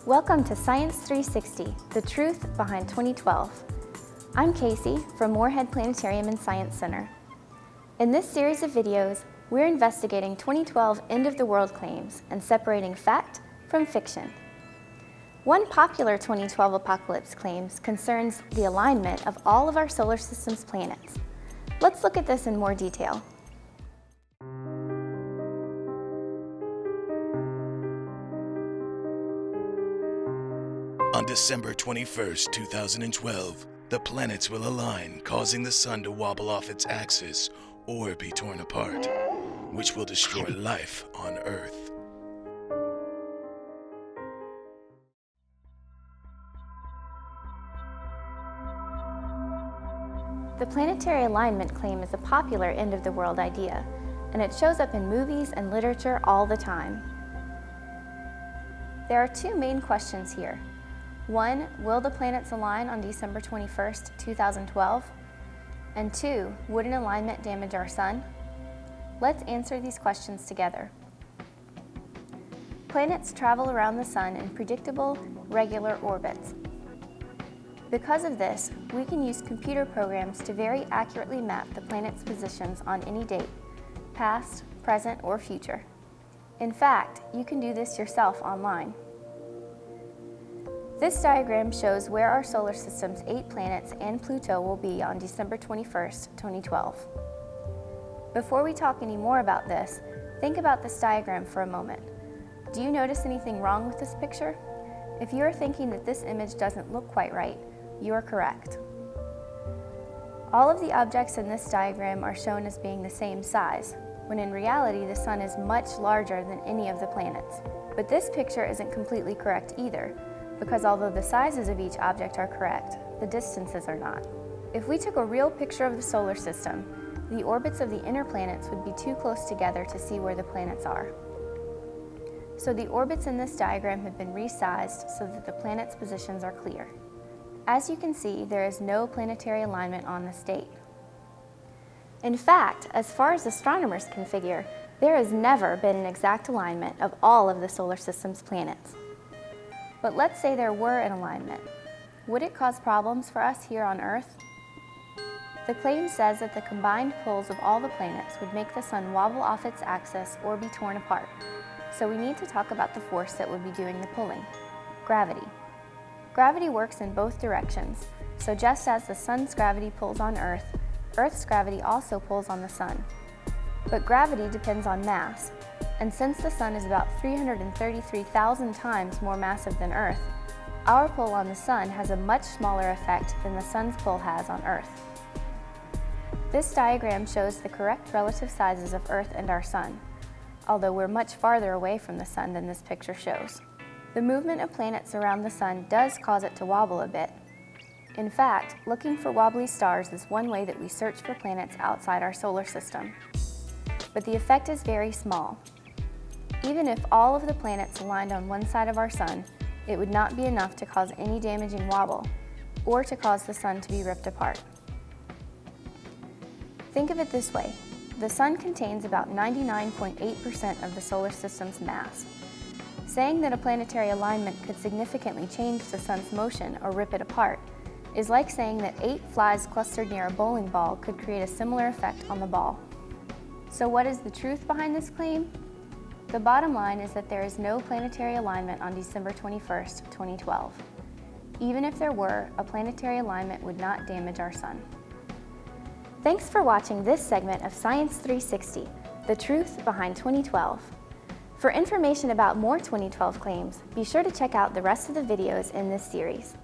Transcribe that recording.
Welcome to Science 360, the truth behind 2012. I'm Casey from Morehead Planetarium and Science Center. In this series of videos, we're investigating 2012 end-of-the-world claims and separating fact from fiction. One popular 2012 apocalypse claims concerns the alignment of all of our solar system's planets. Let's look at this in more detail. On December 21st, 2012, the planets will align, causing the sun to wobble off its axis or be torn apart, which will destroy life on Earth. The planetary alignment claim is a popular end-of-the-world idea, and it shows up in movies and literature all the time. There are two main questions here. One, will the planets align on December 21st, 2012? And two, would an alignment damage our sun? Let's answer these questions together. Planets travel around the sun in predictable, regular orbits. Because of this, we can use computer programs to very accurately map the planet's positions on any date, past, present, or future. In fact, you can do this yourself online. This diagram shows where our solar system's 8 planets and Pluto will be on December 21st, 2012. Before we talk any more about this, think about this diagram for a moment. Do you notice anything wrong with this picture? If you are thinking that this image doesn't look quite right, you are correct. All of the objects in this diagram are shown as being the same size, when in reality the sun is much larger than any of the planets. But this picture isn't completely correct either, because although the sizes of each object are correct, the distances are not. If we took a real picture of the solar system, the orbits of the inner planets would be too close together to see where the planets are. So the orbits in this diagram have been resized so that the planets' positions are clear. As you can see, there is no planetary alignment on this date. In fact, as far as astronomers can figure, there has never been an exact alignment of all of the solar system's planets. But let's say there were an alignment. Would it cause problems for us here on Earth? The claim says that the combined pulls of all the planets would make the sun wobble off its axis or be torn apart. So we need to talk about the force that would be doing the pulling: gravity. Gravity works in both directions, so just as the sun's gravity pulls on Earth, Earth's gravity also pulls on the sun. But gravity depends on mass, and since the sun is about 333,000 times more massive than Earth, our pull on the sun has a much smaller effect than the sun's pull has on Earth. This diagram shows the correct relative sizes of Earth and our sun, although we're much farther away from the sun than this picture shows. The movement of planets around the sun does cause it to wobble a bit. In fact, looking for wobbly stars is one way that we search for planets outside our solar system. But the effect is very small. Even if all of the planets aligned on one side of our sun, it would not be enough to cause any damaging wobble, or to cause the sun to be ripped apart. Think of it this way. The sun contains about 99.8% of the solar system's mass. Saying that a planetary alignment could significantly change the sun's motion or rip it apart is like saying that 8 flies clustered near a bowling ball could create a similar effect on the ball. So what is the truth behind this claim? The bottom line is that there is no planetary alignment on December 21st, 2012. Even if there were, a planetary alignment would not damage our sun. Thanks for watching this segment of Science 360, the truth behind 2012. For information about more 2012 claims, be sure to check out the rest of the videos in this series.